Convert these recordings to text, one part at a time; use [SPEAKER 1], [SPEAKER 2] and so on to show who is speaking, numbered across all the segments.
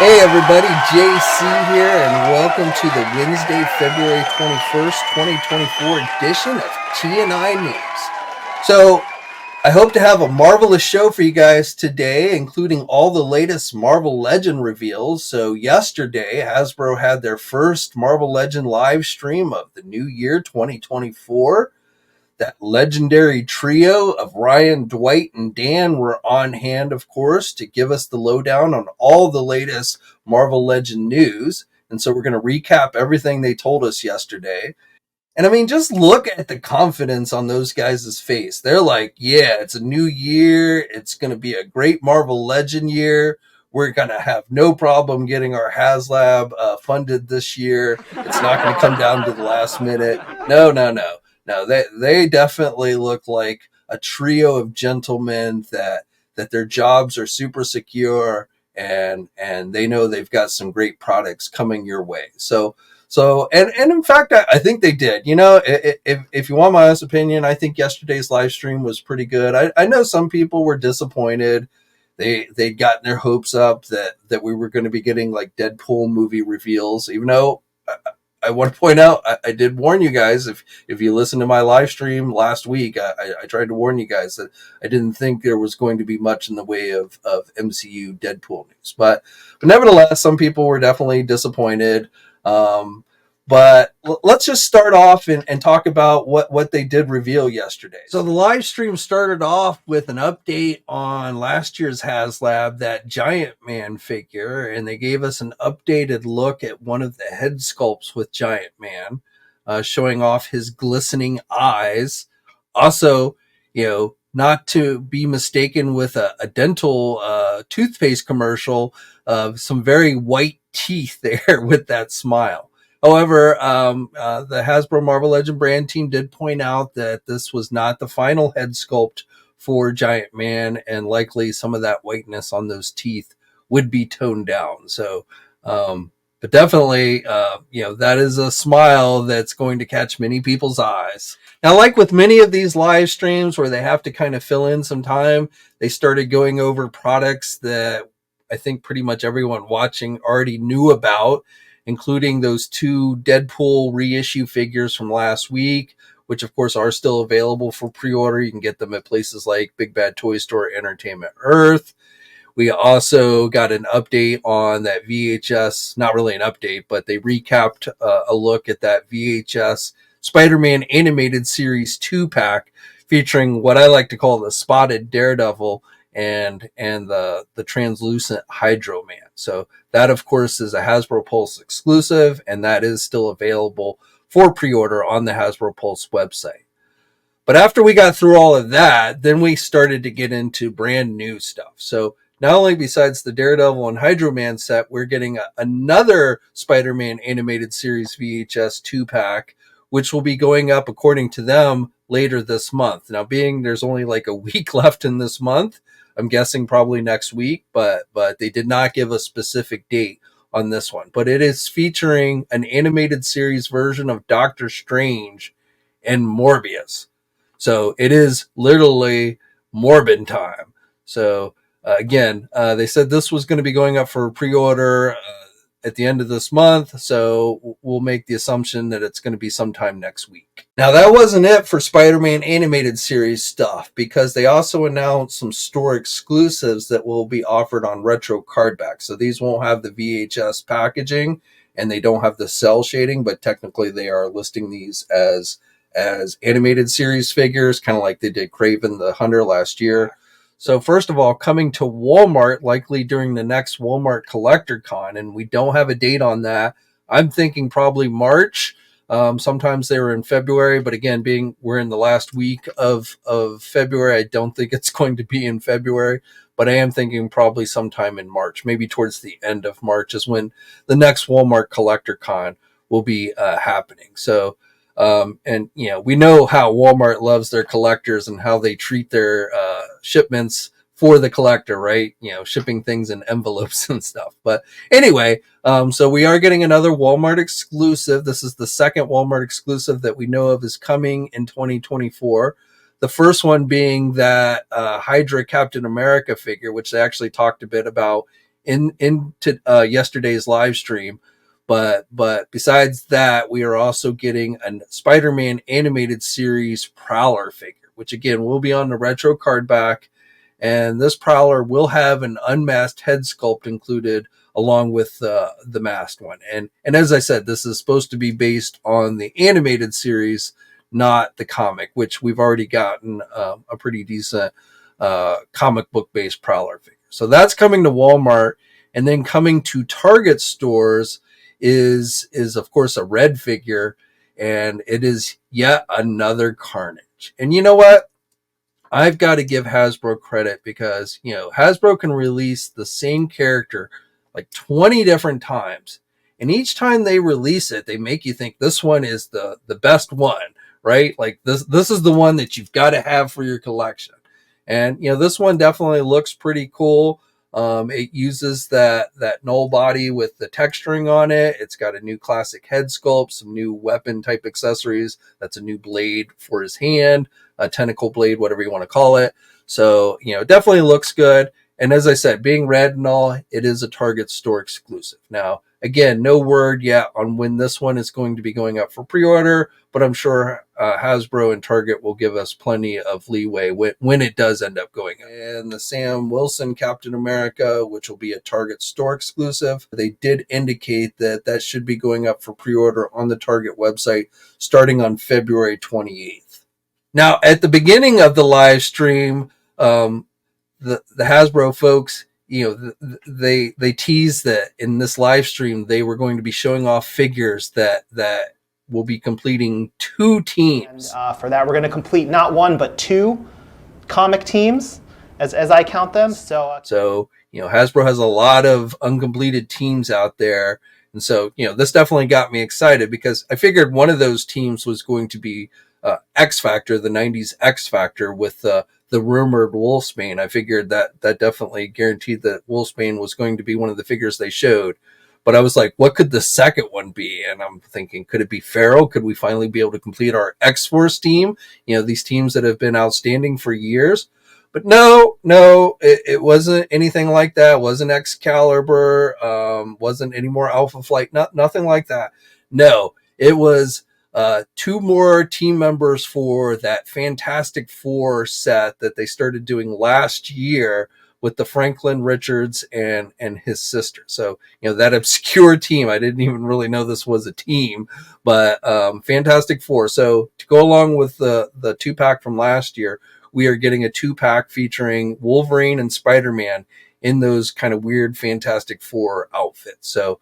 [SPEAKER 1] Hey everybody, JC here, and welcome to the Wednesday, February 21st, 2024 edition of T&I News. So, I hope to have a marvelous show for you guys today, including all the latest Marvel Legend reveals. So, yesterday, Hasbro had their first Marvel Legend live stream of the new year, 2024. That legendary trio of Ryan, Dwight, and Dan were on hand, of course, to give us the lowdown on all the latest Marvel Legend news. And so we're going to recap everything they told us yesterday. And I mean, just look at the confidence on those guys' face. They're like, yeah, it's a new year. It's going to be a great Marvel Legend year. We're going to have no problem getting our Haslab funded this year. It's not going to come down to the last minute. No. No, they definitely look like a trio of gentlemen that their jobs are super secure and they know they've got some great products coming your way. So and in fact, I think they did. You know, if you want my honest opinion, I think yesterday's live stream was pretty good. I know some people were disappointed. They'd gotten their hopes up that we were going to be getting like Deadpool movie reveals, even though I want to point out, I did warn you guys, if you listened to my live stream last week, I tried to warn you guys that I didn't think there was going to be much in the way of MCU Deadpool news. But nevertheless, some people were definitely disappointed. But let's just start off and talk about what they did reveal yesterday. So the live stream started off with an update on last year's Haslab, that Giant Man figure, and they gave us an updated look at one of the head sculpts with Giant Man, showing off his glistening eyes. Also, not to be mistaken with a dental toothpaste commercial, some very white teeth there with that smile. However, the Hasbro Marvel Legend brand team did point out that this was not the final head sculpt for Giant Man, and likely some of that whiteness on those teeth would be toned down. So, but definitely, that is a smile that's going to catch many people's eyes. Now, like with many of these live streams where they have to kind of fill in some time, they started going over products that I think pretty much everyone watching already knew about, including those two Deadpool reissue figures from last week, which of course are still available for pre-order. You can get them at places like Big Bad Toy Store, Entertainment Earth. We also got an update on that VHS, not really an update, but they recapped a look at that VHS Spider-Man Animated Series 2-pack featuring what I like to call the Spotted Daredevil and the translucent Hydra Man. So that, of course, is a Hasbro Pulse exclusive, and that is still available for pre-order on the Hasbro Pulse website. But after we got through all of that, then we started to get into brand new stuff. So not only besides the Daredevil and Hydra Man set, we're getting another Spider-Man Animated Series VHS 2-pack, which will be going up, according to them, later this month. Now, being there's only like a week left in this month, I'm guessing probably next week, but they did not give a specific date on this one. But it is featuring an animated series version of Doctor Strange and Morbius. So it is literally Morbin time. So again, they said this was going to be going up for pre-order at the end of this month, so we'll make the assumption that it's going to be sometime next week. Now, that wasn't it for Spider-Man Animated Series stuff, because they also announced some store exclusives that will be offered on retro cardback. So these won't have the VHS packaging, and they don't have the cell shading, but technically they are listing these as animated series figures, kind of like they did Kraven the Hunter last year. So first of all, coming to Walmart, likely during the next Walmart Collector Con, and we don't have a date on that. I'm thinking probably March. Sometimes they were in February, but again, being we're in the last week of February, I don't think it's going to be in February, but I am thinking probably sometime in March, maybe towards the end of March is when the next Walmart Collector Con will be happening. So, and we know how Walmart loves their collectors and how they treat their shipments for the collector, right? Shipping things in envelopes and stuff. But anyway, so we are getting another Walmart exclusive. This is the second Walmart exclusive that we know of is coming in 2024. The first one being that Hydra Captain America figure, which they actually talked a bit about into yesterday's live stream. But besides that, we are also getting a Spider-Man animated series Prowler figure, which again will be on the retro card back. And this Prowler will have an unmasked head sculpt included along with the masked one. And as I said, this is supposed to be based on the animated series, not the comic, which we've already gotten a pretty decent comic book based Prowler figure. So that's coming to Walmart, and then coming to Target stores is of course a red figure, and it is yet another Carnage. And you know what? I've got to give Hasbro credit because, Hasbro can release the same character like 20 different times. And each time they release it, they make you think this one is the best one, right? Like this is the one that you've got to have for your collection. And, this one definitely looks pretty cool. It uses that null body with the texturing on it. It's got a new classic head sculpt, some new weapon type accessories. That's a new blade for his hand, a tentacle blade, whatever you want to call it. So, it definitely looks good. And as I said, being red and all, it is a Target store exclusive. Now, again, no word yet on when this one is going to be going up for pre-order, but I'm sure Hasbro and Target will give us plenty of leeway when it does end up going up. And the Sam Wilson Captain America, which will be a Target store exclusive, they did indicate that should be going up for pre-order on the Target website starting on February 28th. Now, at the beginning of the live stream, the Hasbro folks, they teased that in this live stream they were going to be showing off figures that will be completing 2 teams.
[SPEAKER 2] And for that, we're going to complete not 1 but 2 comic teams, as I count them.
[SPEAKER 1] So Hasbro has a lot of uncompleted teams out there, and so this definitely got me excited because I figured one of those teams was going to be X Factor, the 90s X Factor with the rumored Wolfsbane. I figured that definitely guaranteed that Wolfsbane was going to be one of the figures they showed. But I was like, what could the second one be? And I'm thinking, could it be Pharaoh? Could we finally be able to complete our X-Force team? These teams that have been outstanding for years. But no, it wasn't anything like that. It wasn't Excalibur. Wasn't any more Alpha Flight. Nothing like that. No, it was 2 more team members for that Fantastic Four set that they started doing last year with the Franklin Richards and his sister. So, that obscure team, I didn't even really know this was a team, but Fantastic Four. So to go along with the 2-pack from last year, we are getting a 2-pack featuring Wolverine and Spider-Man in those kind of weird Fantastic Four outfits. So,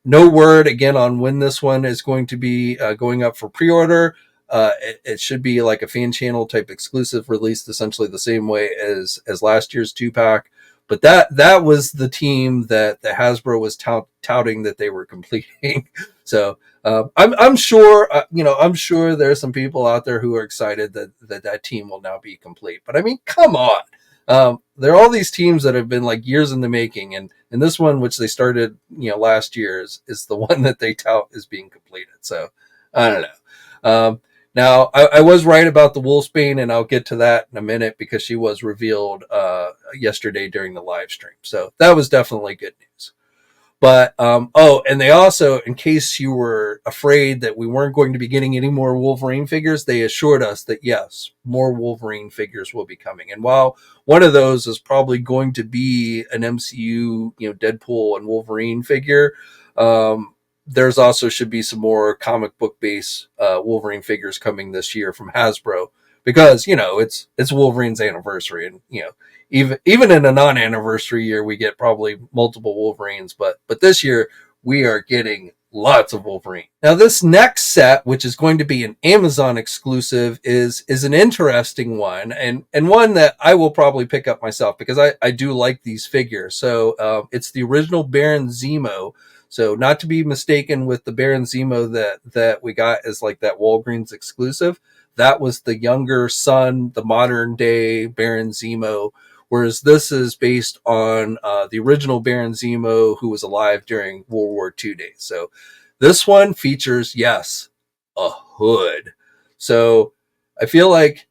[SPEAKER 1] no word again on when this one is going to be going up for pre-order. It should be like a fan channel type exclusive, released essentially the same way as last year's 2-pack. But that was the team that the Hasbro was touting that they were completing. So I'm sure I'm sure there's some people out there who are excited that team will now be complete. But I mean, come on. There are all these teams that have been like years in the making, and this one, which they started, last year, is the one that they tout is being completed. So I don't know. Now I was right about the Wolfsbane, and I'll get to that in a minute because she was revealed yesterday during the live stream. So that was definitely good news. But, and they also, in case you were afraid that we weren't going to be getting any more Wolverine figures, they assured us that yes, more Wolverine figures will be coming. And while one of those is probably going to be an MCU, Deadpool and Wolverine figure, there's also should be some more comic book based, Wolverine figures coming this year from Hasbro because, it's Wolverine's anniversary, and, even in a non-anniversary year, we get probably multiple Wolverines, but this year we are getting lots of Wolverine. Now, this next set, which is going to be an Amazon exclusive, is an interesting one, and one that I will probably pick up myself because I do like these figures. So it's the original Baron Zemo. So not to be mistaken with the Baron Zemo that we got as like that Walgreens exclusive. That was the younger son, the modern day Baron Zemo. Whereas this is based on the original Baron Zemo, who was alive during World War II days. So this one features, yes, a hood. So I feel like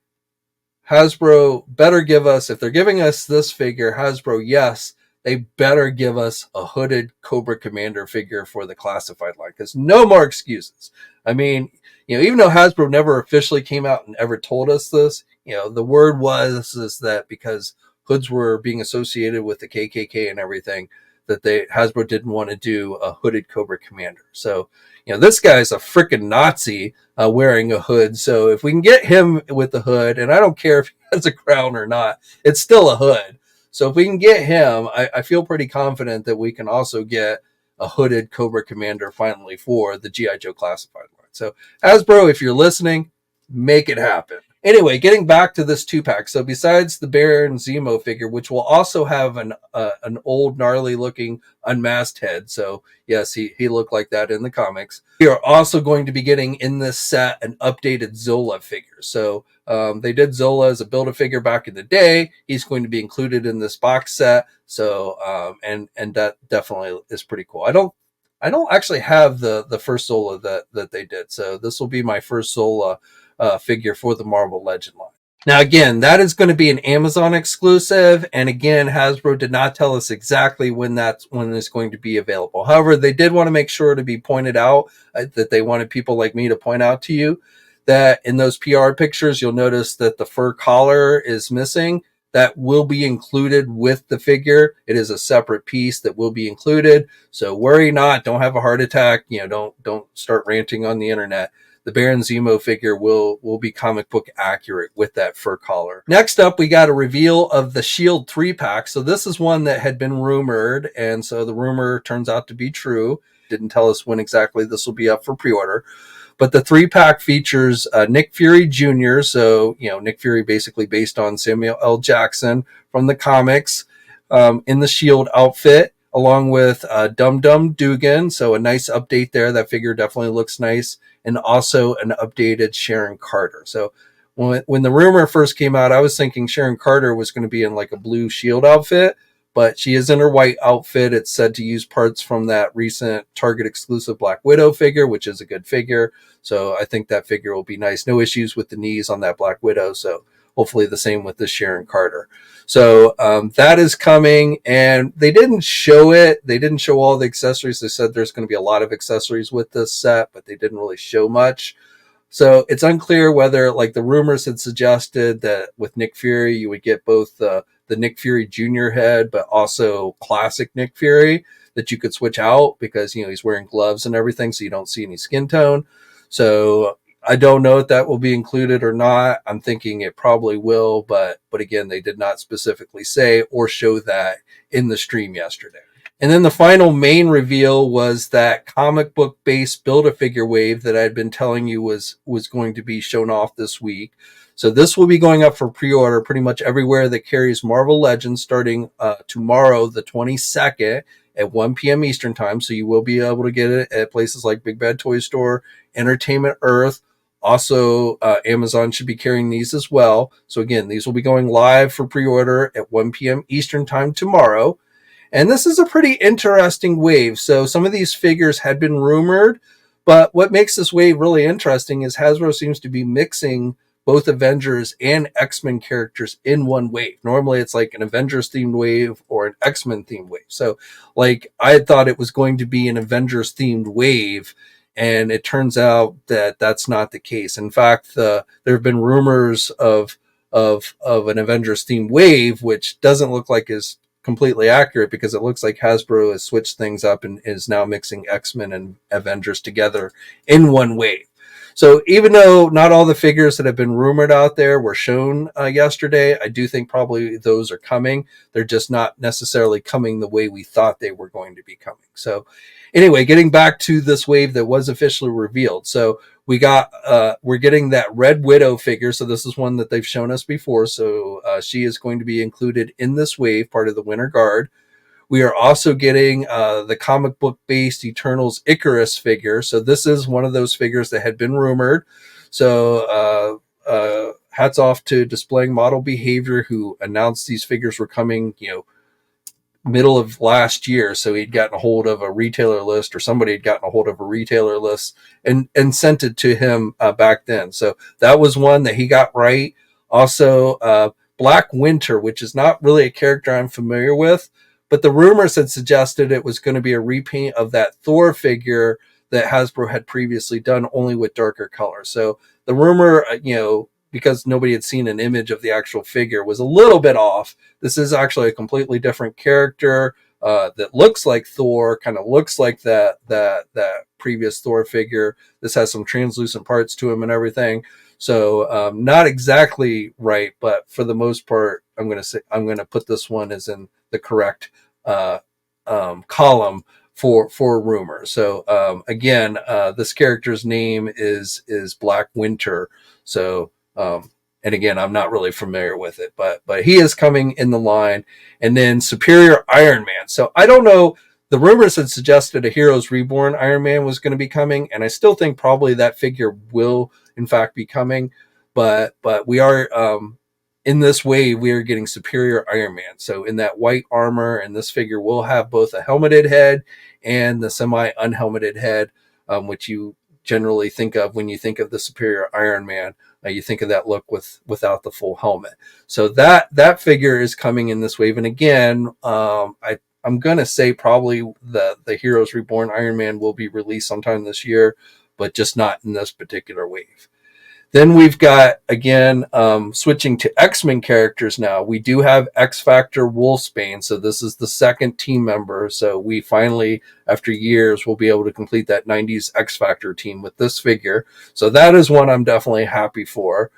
[SPEAKER 1] Hasbro better give us, if they're giving us this figure, Hasbro, yes, they better give us a hooded Cobra Commander figure for the classified line, because no more excuses. I mean, even though Hasbro never officially came out and ever told us this, the word is that because hoods were being associated with the KKK and everything, that Hasbro didn't want to do a hooded Cobra Commander. So, this guy's a freaking Nazi wearing a hood. So if we can get him with the hood, and I don't care if he has a crown or not, it's still a hood. So if we can get him, I feel pretty confident that we can also get a hooded Cobra Commander finally for the G.I. Joe classified line. So Hasbro, if you're listening, make it happen. Anyway, getting back to this 2-pack. So besides the Baron Zemo figure, which will also have an old gnarly looking unmasked head. So yes, he looked like that in the comics. We are also going to be getting in this set an updated Zola figure. So they did Zola as a Build-A-Figure back in the day. He's going to be included in this box set. So and that definitely is pretty cool. I don't actually have the first Zola that they did. So this will be my first Zola figure for the Marvel Legend line. Now, again, that is going to be an Amazon exclusive. And again, Hasbro did not tell us exactly when it's going to be available. However, they did want to make sure to be pointed out that they wanted people like me to point out to you that in those PR pictures, you'll notice that the fur collar is missing. That will be included with the figure. It is a separate piece that will be included. So worry not. Don't have a heart attack. Don't start ranting on the internet. The Baron Zemo figure will be comic book accurate with that fur collar. Next up, we got a reveal of the Shield 3-pack. So this is one that had been rumored, and so the rumor turns out to be true. Didn't tell us when exactly this will be up for pre-order. But the 3-pack features Nick Fury Jr. So, Nick Fury basically based on Samuel L. Jackson from the comics in the Shield outfit, along with Dum Dum Dugan. So a nice update there. That figure definitely looks nice. And also an updated Sharon Carter. So when the rumor first came out, I was thinking Sharon Carter was going to be in like a blue Shield outfit, but she is in her white outfit. It's said to use parts from that recent Target exclusive Black Widow figure, which is a good figure. So I think that figure will be nice. No issues with the knees on that Black Widow. So hopefully the same with the Sharon Carter. So that is coming, and they didn't show it. They didn't show all the accessories. They said there's going to be a lot of accessories with this set, but they didn't really show much. So it's unclear whether, like the rumors had suggested, that with Nick Fury, you would get both the Nick Fury Jr. head, but also classic Nick Fury that you could switch out because, he's wearing gloves and everything, so you don't see any skin tone. So I don't know if that will be included or not. I'm thinking it probably will, but again, they did not specifically say or show that in the stream yesterday. And then the final main reveal was that comic book based Build-A-Figure wave that I had been telling you was going to be shown off this week. So this will be going up for pre-order pretty much everywhere that carries Marvel Legends starting tomorrow, the 22nd at 1 p.m. Eastern time. So you will be able to get it at places like Big Bad Toy Store, Entertainment Earth. Also, Amazon should be carrying these as well. So again, these will be going live for pre-order at 1 p.m. Eastern time tomorrow. And this is a pretty interesting wave. So some of these figures had been rumored, but what makes this wave really interesting is Hasbro seems to be mixing both Avengers and X-Men characters in one wave. Normally it's like an Avengers themed wave or an X-Men themed wave. So like I had thought it was going to be an Avengers themed wave, and it turns out that that's not the case. In fact, there have been rumors of an Avengers themed wave, which doesn't look like is completely accurate because it looks like Hasbro has switched things up and is now mixing X-Men and Avengers together in one wave. So even though not all the figures that have been rumored out there were shown yesterday, I do think probably those are coming. They're just not necessarily coming the way we thought they were going to be coming. So anyway, getting back to this wave that was officially revealed. So we're getting that Red Widow figure. So this is one that they've shown us before. So she is going to be included in this wave, part of the Winter Guard. We are also getting the comic book based Eternals Icarus figure. So this is one of those figures that had been rumored. So hats off to Displaying Model Behavior, who announced these figures were coming, middle of last year. So he'd gotten a hold of a retailer list, or somebody had gotten a hold of a retailer list and sent it to him back then. So that was one that he got right. Also, Black Winter, which is not really a character I'm familiar with, but the rumors had suggested it was going to be a repaint of that Thor figure that Hasbro had previously done, only with darker colors. So the rumor, because nobody had seen an image of the actual figure, was a little bit off. This is actually a completely different character that looks like Thor, kind of looks like that previous Thor figure. This has some translucent parts to him and everything. So not exactly right, but for the most part, I'm going to put this one as in the correct column for rumor. So again, this character's name is Black Winter. So and again, I'm not really familiar with it, but he is coming in the line. And then Superior Iron Man. So I don't know. The rumors had suggested a Heroes Reborn Iron Man was going to be coming, and I still think probably that figure will in fact be coming. But we are in this wave, we are getting Superior Iron Man. So in that white armor, and this figure will have both a helmeted head and the semi-unhelmeted head, which you generally think of when you think of the Superior Iron Man. You think of that look without the full helmet. So that figure is coming in this wave. And again, I'm going to say probably the Heroes Reborn Iron Man will be released sometime this year, but just not in this particular wave. Then we've got, again, switching to X-Men characters now. We do have X-Factor Wolfsbane, so this is the second team member. So we finally, after years, will be able to complete that 90s X-Factor team with this figure. So that is one I'm definitely happy for.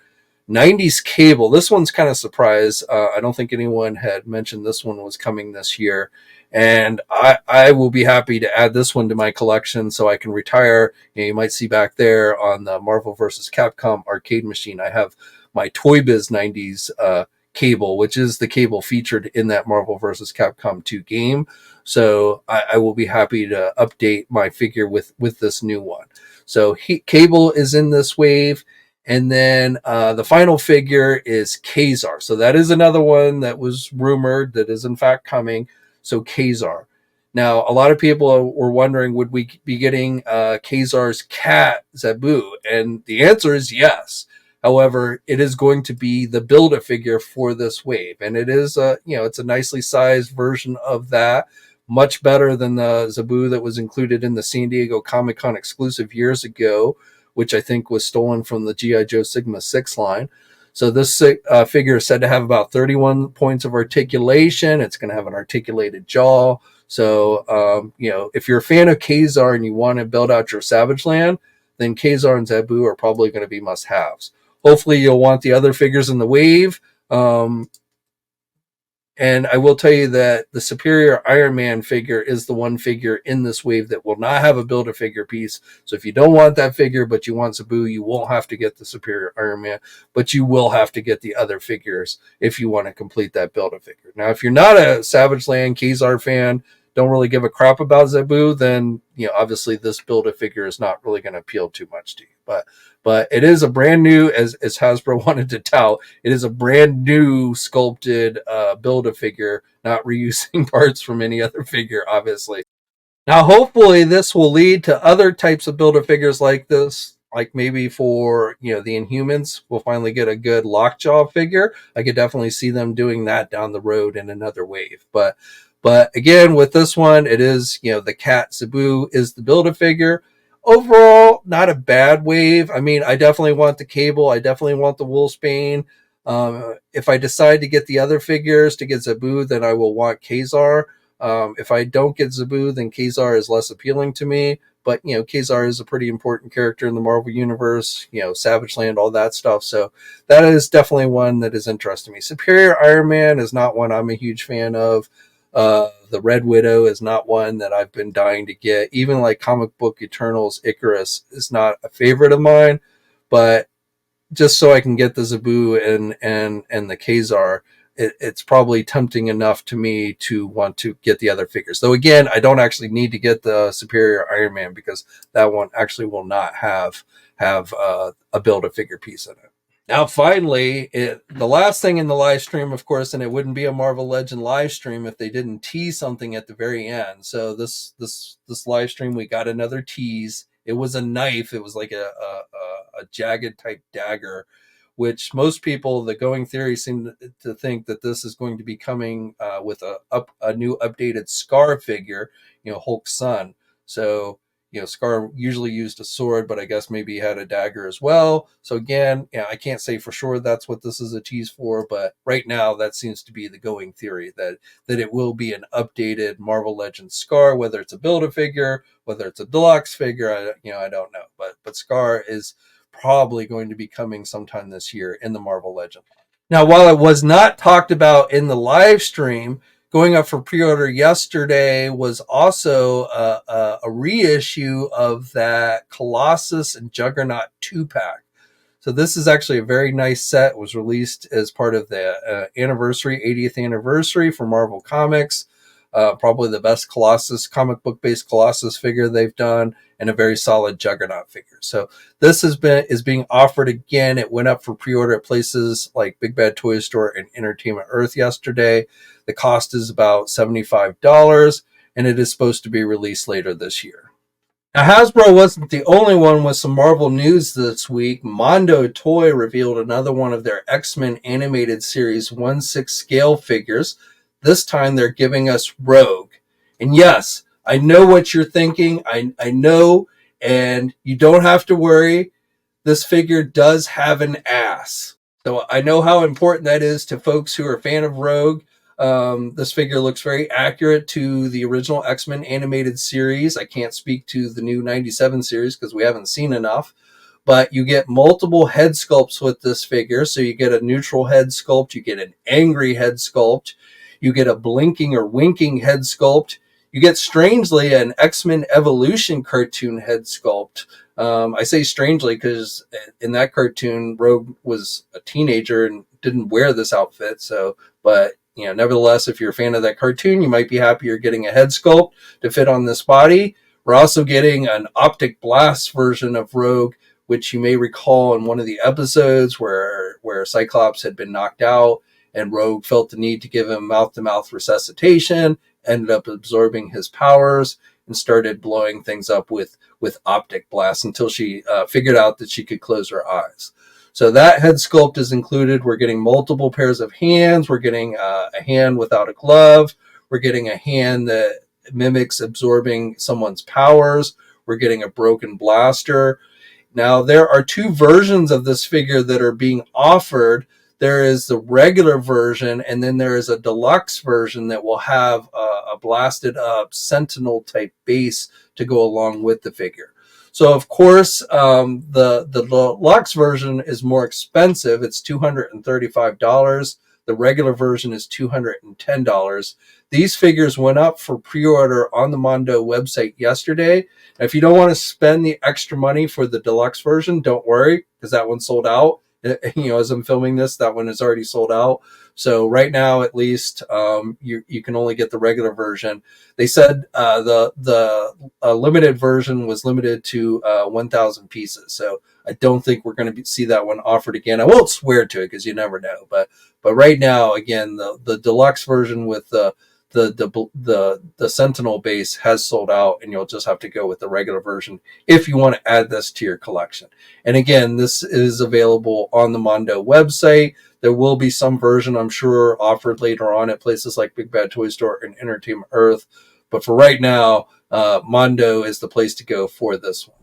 [SPEAKER 1] 90s Cable. This one's kind of surprised. I don't think anyone had mentioned this one was coming this year. And I will be happy to add this one to my collection so I can retire. You might see back there on the Marvel vs. Capcom arcade machine, I have my Toy Biz 90s Cable, which is the Cable featured in that Marvel vs. Capcom 2 game. So I will be happy to update my figure with this new one. So Cable is in this wave. And then the final figure is Kazar. So that is another one that was rumored that is in fact coming. So Kazar. Now, a lot of people were wondering, would we be getting Kazar's cat, Zabu? And the answer is yes. However, it is going to be the Build-A-Figure for this wave. And it is, it's a nicely sized version of that. Much better than the Zabu that was included in the San Diego Comic-Con exclusive years ago, which I think was stolen from the G.I. Joe Sigma 6 line. So this figure is said to have about 31 points of articulation. It's going to have an articulated jaw. So, if you're a fan of Kazar and you want to build out your Savage Land, then Kazar and Zabu are probably going to be must-haves. Hopefully you'll want the other figures in the wave. And I will tell you that the Superior Iron Man figure is the one figure in this wave that will not have a Build-A-Figure piece. So if you don't want that figure, but you want Zabu, you won't have to get the Superior Iron Man, but you will have to get the other figures if you want to complete that Build-A-Figure. Now, if you're not a Savage Land Kazar fan, don't really give a crap about Zabu, then obviously this Build-A-Figure is not really going to appeal too much to you. But it is a brand new, as Hasbro wanted to tout, it is a brand new sculpted Build-A-Figure, not reusing parts from any other figure, obviously. Now, hopefully this will lead to other types of Build-A-Figures like this, like maybe for, the Inhumans, we'll finally get a good Lockjaw figure. I could definitely see them doing that down the road in another wave. But again, with this one, it is, the cat Zabu is the Build-A-Figure. Overall, not a bad wave. I mean, I definitely want the Cable. I definitely want the Wolfsbane. If I decide to get the other figures to get Zabu, then I will want Kazar. If I don't get Zabu, then Kazar is less appealing to me. But, Kazar is a pretty important character in the Marvel Universe, Savage Land, all that stuff. So that is definitely one that is interesting to me. Superior Iron Man is not one I'm a huge fan of. The Red Widow is not one that I've been dying to get. Even like Comic Book Eternals Icarus is not a favorite of mine. But just so I can get the Zabu and the Kazar, it's probably tempting enough to me to want to get the other figures. Though again, I don't actually need to get the Superior Iron Man because that one actually will not have a Build-A-Figure piece in it. Now, finally, the last thing in the live stream, of course, and it wouldn't be a Marvel Legend live stream if they didn't tease something at the very end. So this live stream, we got another tease. It was a knife. It was like a jagged type dagger which most people, the going theory, seem to think that this is going to be coming with a new updated Skarr figure, Hulk's son. So, Skarr usually used a sword, but I guess maybe he had a dagger as well. So again, I can't say for sure that's what this is a tease for, but right now that seems to be the going theory, that it will be an updated Marvel Legends Skarr, whether it's a Build-A-Figure, whether it's a deluxe figure, I don't know. But Skarr is probably going to be coming sometime this year in the Marvel Legend. Now, while it was not talked about in the live stream, going up for pre-order yesterday was also a reissue of that Colossus and Juggernaut 2-pack. So this is actually a very nice set. It was released as part of the 80th anniversary for Marvel Comics. Probably the best Colossus, comic book based Colossus figure they've done, and a very solid Juggernaut figure. So this is being offered again. It went up for pre-order at places like Big Bad Toy Store and Entertainment Earth yesterday. The cost is about $75, and it is supposed to be released later this year. Now, Hasbro wasn't the only one with some Marvel news this week. Mondo Toy revealed another one of their X-Men animated series 1/6 scale figures. This time they're giving us Rogue. And yes, I know what you're thinking. I know, and you don't have to worry. This figure does have an ass. So I know how important that is to folks who are a fan of Rogue. This figure looks very accurate to the original X-Men animated series. I can't speak to the new 97 series because we haven't seen enough. But you get multiple head sculpts with this figure. So you get a neutral head sculpt. You get an angry head sculpt. You get a blinking or winking head sculpt. You get, strangely, an X-Men Evolution cartoon head sculpt. I say strangely because in that cartoon, Rogue was a teenager and didn't wear this outfit. But nevertheless, if you're a fan of that cartoon, you might be happy you're getting a head sculpt to fit on this body. We're also getting an optic blast version of Rogue, which you may recall in one of the episodes where Cyclops had been knocked out and Rogue felt the need to give him mouth-to-mouth resuscitation, ended up absorbing his powers, and started blowing things up with optic blasts until she figured out that she could close her eyes. So that head sculpt is included. We're getting multiple pairs of hands. We're getting a hand without a glove. We're getting a hand that mimics absorbing someone's powers. We're getting a broken blaster. Now, there are two versions of this figure that are being offered. There is the regular version, and then there is a deluxe version that will have a blasted up Sentinel type base to go along with the figure. So, of course, the deluxe version is more expensive. It's $235. The regular version is $210. These figures went up for pre-order on the Mondo website yesterday. If you don't want to spend the extra money for the deluxe version, don't worry, because that one's sold out. As I'm filming this, that one is already sold out. So right now, at least, you can only get the regular version. They said the limited version was limited to 1,000 pieces. So I don't think we're going to see that one offered again. I won't swear to it because you never know. But right now, again, the deluxe version with the Sentinel base has sold out, and you'll just have to go with the regular version if you want to add this to your collection. And again, this is available on the Mondo website. There will be some version, I'm sure, offered later on at places like Big Bad Toy Store and Entertainment Earth. But for right now, Mondo is the place to go for this one.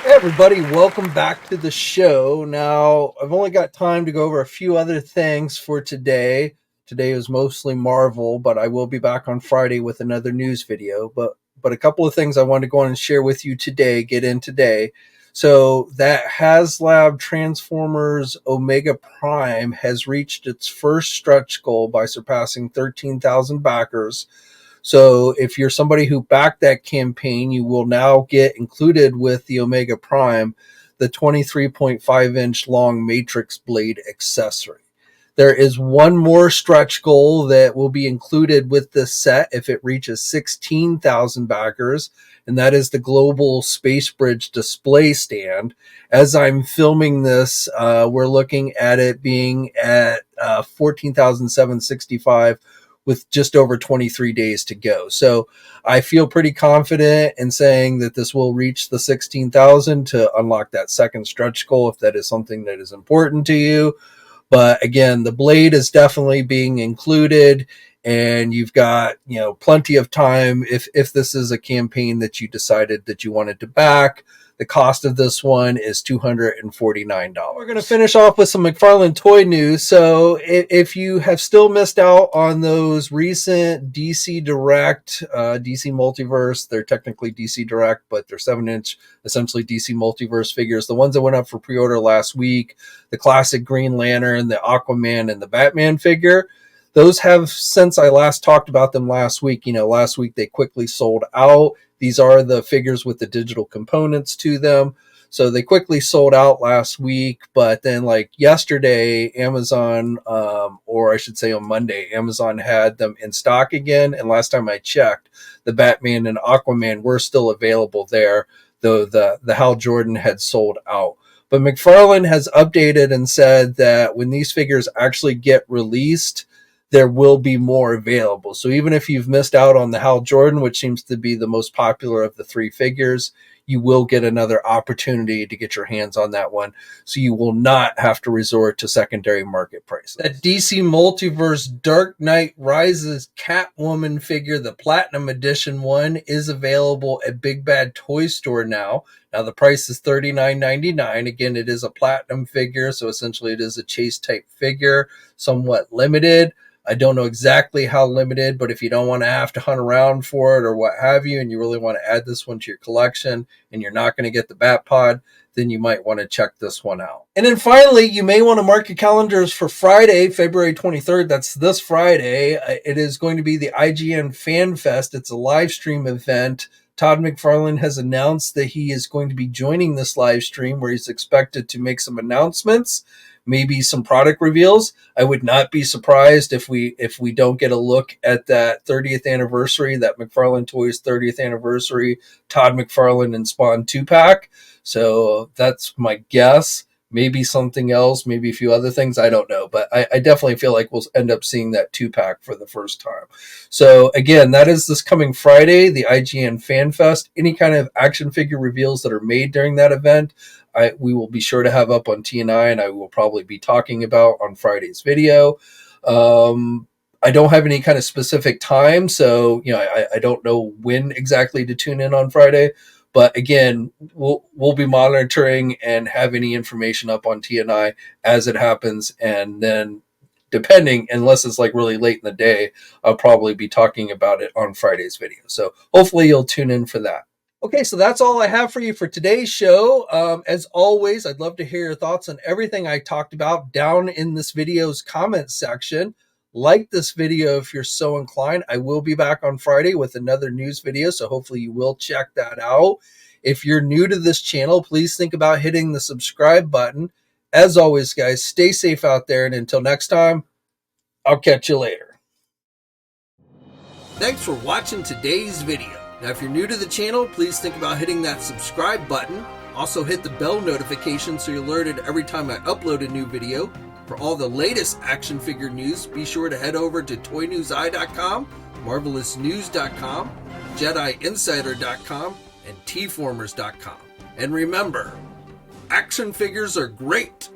[SPEAKER 1] Hey everybody, welcome back to the show. Now, I've only got time to go over a few other things for today. Today was mostly Marvel, but I will be back on Friday with another news video. But a couple of things I wanted to go on and share with you today, get in today. So that Haslab Transformers Omega Prime has reached its first stretch goal by surpassing 13,000 backers. So if you're somebody who backed that campaign, you will now get included with the Omega Prime the 23.5-inch long Matrix Blade accessory. There is one more stretch goal that will be included with this set if it reaches 16,000 backers, and that is the Global Space Bridge display stand. As I'm filming this, we're looking at it being at 14,765 with just over 23 days to go. So I feel pretty confident in saying that this will reach the 16,000 to unlock that second stretch goal if that is something that is important to you. But again, the blade is definitely being included, and you've got, plenty of time if this is a campaign that you decided that you wanted to back. The cost of this one is $249. We're going to finish off with some McFarlane toy news. So if you have still missed out on those recent DC Direct, DC Multiverse, they're technically DC Direct, but they're 7-inch, essentially DC Multiverse figures. The ones that went up for pre-order last week, the classic Green Lantern, the Aquaman, and the Batman figure, those have, since I last talked about them last week, last week they quickly sold out. These are the figures with the digital components to them. So they quickly sold out last week, but then like yesterday, Amazon, or I should say on Monday, Amazon had them in stock again. And last time I checked, the Batman and Aquaman were still available there, though the Hal Jordan had sold out. But McFarlane has updated and said that when these figures actually get released, there will be more available. So even if you've missed out on the Hal Jordan, which seems to be the most popular of the three figures, you will get another opportunity to get your hands on that one. So you will not have to resort to secondary market prices. That DC Multiverse Dark Knight Rises Catwoman figure, the Platinum Edition one, is available at Big Bad Toy Store now. Now the price is $39.99. Again, it is a Platinum figure, so essentially it is a chase type figure, somewhat limited. I don't know exactly how limited, but if you don't want to have to hunt around for it or what have you, and you really want to add this one to your collection and you're not going to get the Bat Pod, then you might want to check this one out. And then finally, you may want to mark your calendars for Friday, February 23rd. That's this Friday. It is going to be the IGN Fan Fest. It's a live stream event. Todd McFarlane has announced that he is going to be joining this live stream where he's expected to make some announcements, maybe some product reveals. I would not be surprised if we don't get a look at that 30th anniversary, that McFarlane Toys 30th anniversary Todd McFarlane and Spawn 2-pack. So that's my guess. Maybe something else, maybe a few other things. I don't know, but I definitely feel like we'll end up seeing that 2-pack for the first time. So again, that is this coming Friday, the IGN Fan Fest. Any kind of action figure reveals that are made during that event, we will be sure to have up on TNI, and I will probably be talking about on Friday's video. I don't have any kind of specific time, so I don't know when exactly to tune in on Friday. But again, we'll be monitoring and have any information up on TNI as it happens. And then depending, unless it's like really late in the day, I'll probably be talking about it on Friday's video. So hopefully you'll tune in for that. Okay, so that's all I have for you for today's show. As always, I'd love to hear your thoughts on everything I talked about down in this video's comments section. Like this video if you're so inclined. I will be back on Friday with another news video, so hopefully you will check that out. If you're new to this channel, please think about hitting the subscribe button. As always, guys, stay safe out there, and until next time, I'll catch you later. Thanks for watching today's video. Now, if you're new to the channel, please think about hitting that subscribe button. Also hit the bell notification so you're alerted every time I upload a new video. For all the latest action figure news, be sure to head over to ToyNewsEye.com, MarvelousNews.com, JediInsider.com, and TFormers.com. And remember, action figures are great,